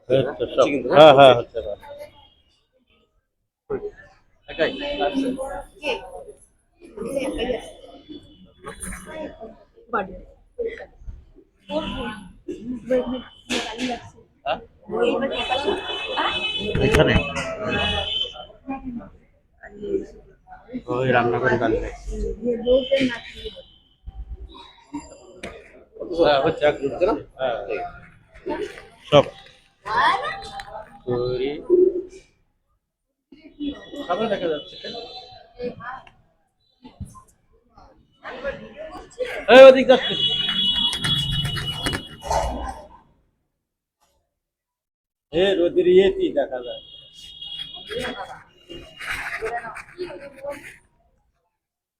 হ্যাঁ হ্যাঁ হচ্ছে না। এখানে ওই রান্না করে ডাল হচ্ছে না সব তৈরি খাবার দেখা যাচ্ছে। এই ওদিক যাচ্ছে রোদের ইয়েতেই দেখা যায়।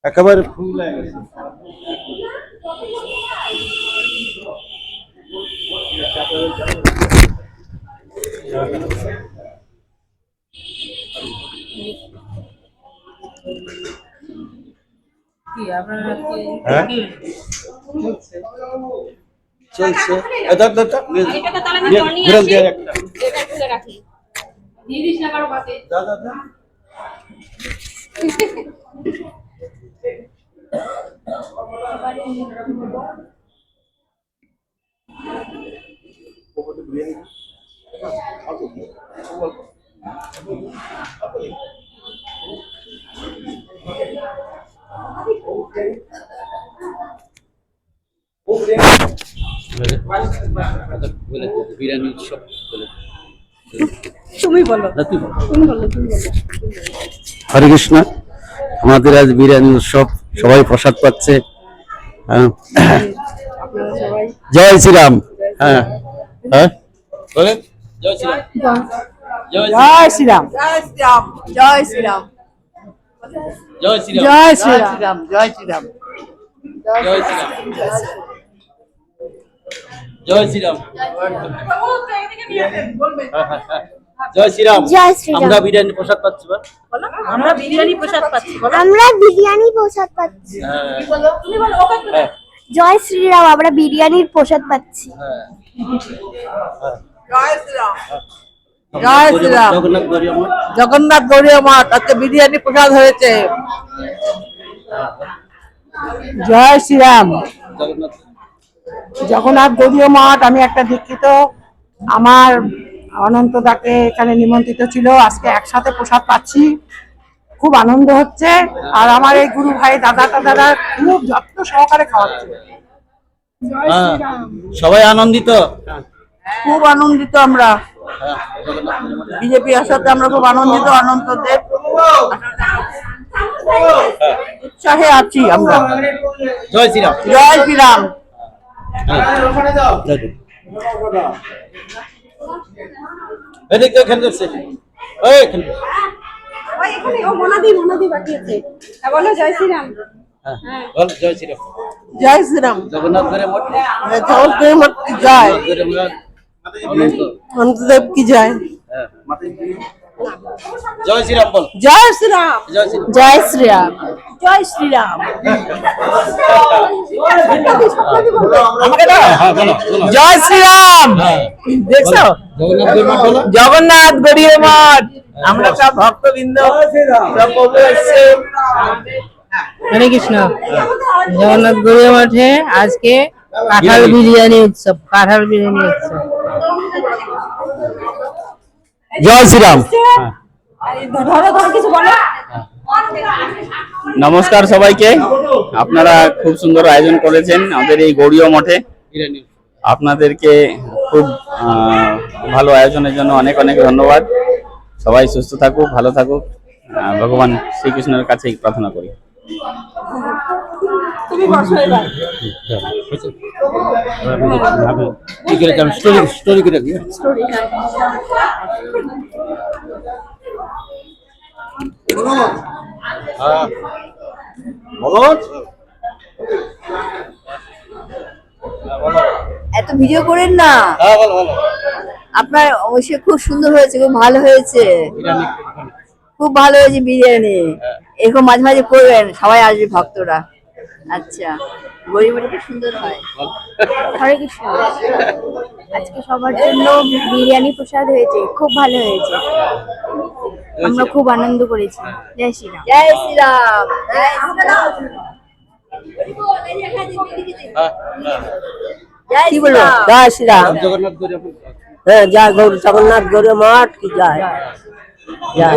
একেবারে ফুল হয়ে গেছে। চলছে বিরিয়ানি উৎসব তুমি বলো। হরে কৃষ্ণ। আমাদের আজ বিরিয়ানি উৎসব, সবাই প্রসাদ পাচ্ছে। জয় শ্রীরাম। হ্যাঁ হ্যাঁ বলেন জয় শ্রীরাম। জয় শ্রীরাম। জয় শ্রীরাম। জয় শ্রীরাম। জয় শ্রীরাম। জয় শ্রীরাম। জয় শ্রীরাম। জয় শ্রীরাম। জয় শ্রীরাম। জয় শ্রীরাম। জয় শ্রীরাম। আমরা বিরিয়ানি প্রসাদ পাচ্ছি। আমরা বিরিয়ানি প্রসাদ পাচ্ছি। আমরা বিরিয়ানি প্রসাদ পাচ্ছি। জয় শ্রীরাম। আমরা বিরিয়ানির প্রসাদ পাচ্ছি। জয় শ্রীরাম। জয় শ্রীরাম। জগন্নাথ গৌরীয় মঠ আজকে বিরিয়ানি প্রসাদ হয়েছে। জয় শ্রীরাম। জগন্নাথ গৌরীয় মঠ। আমি একটা দীক্ষিত, আমার অনন্ত দাকে এখানে নিমন্ত্রিত ছিল, আজকে একসাথে প্রসাদ পাচ্ছি, খুব আনন্দ হচ্ছে। আর আমার এই গুরু ভাই দাদা দাদারা খুব যত্ন সহকারে খাওয়াচ্ছে। সবাই আনন্দিত, খুব আনন্দিত। আমরা বিজেপি আসাতে আমরা খুব আনন্দিত। অনন্ত দেব উৎসাহে আছি আমরা। জয় শ্রীরাম। জয় শ্রীরাম। এদিক এখানে যাচ্ছে। জয় শ্রীরাম। জয় শ্রীরাম। জয় শ্রীরাম। জগন্নাথ মঠ। জয়। অনন্তদেব কি জয়। জয় শ্রীরাম বল। জয় শ্রীরাম। জয় শ্রীরাম। জয় শ্রীরাম। জয় শ্রীরাম। জয় শ্রীরাম। দেখছো জগন্নাথ গৌরীয় মঠ, আমরা সব ভক্তবৃন্দ সব প্রভু এসছে। হরে কৃষ্ণ। জগন্নাথ গৌরীয় মঠে আজকে কাঁঠাল বিরিয়ানি উৎসব। কাঁঠাল বিরিয়ানি উৎসব। জয় শ্রীরাম। নমস্কার সবাইকে। আপনারা খুব সুন্দর আয়োজন করেছেন আমাদের এই গৌরীয় মঠে। আপনাদেরকে খুব ভালো আয়োজনের জন্য অনেক অনেক ধন্যবাদ। সবাই সুস্থ থাকুক, ভালো থাকুক, ভগবান শ্রীকৃষ্ণের কাছে প্রার্থনা করি। স্টোরি করে এত ভিডিও করেন না। আপনার অবশ্যই খুব সুন্দর হয়েছে, খুব ভালো হয়েছে, খুব ভালো হয়েছে বিরিয়ানি। এরকম মাঝে মাঝে করবেন, সবাই আসবে ভক্তরা। আচ্ছা, গরিব খুব সুন্দর হয়। হরে কৃষ্ণ। আজকে সবার জন্য বিরিয়ানি প্রসাদ হয়েছে, খুব ভালো হয়েছে। আমরা খুব আনন্দ করেছি। জয় শ্রীরাম। জয় শ্রীরাম। জয় শ্রীরাম। জয় কি বলবো? শ্রীরাম। জয় শ্রীরাম। জগন্নাথ গৌরী হ্যাঁ, জয় গৌর জগন্নাথ গৌর মঠ কি জয়। জয়।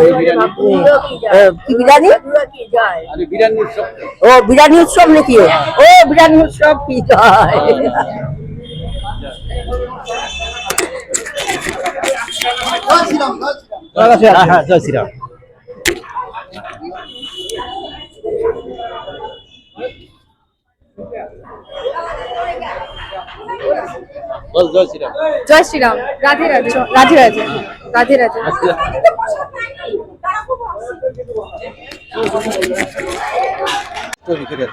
কি বিরিয়ানি? কি জয়। বিরিয়ানি উৎসব ও বিরিয়ানি উৎসব নাকি? ও বিরিয়ানি উৎসব কি জয়। হ্যাঁ, জয় শ্রীরাম। বল জয় শ্রীরাম। জয় শ্রীরাম। রাধে রাধে। রাধে রাধে। রাধে রাধে। তৈরি করে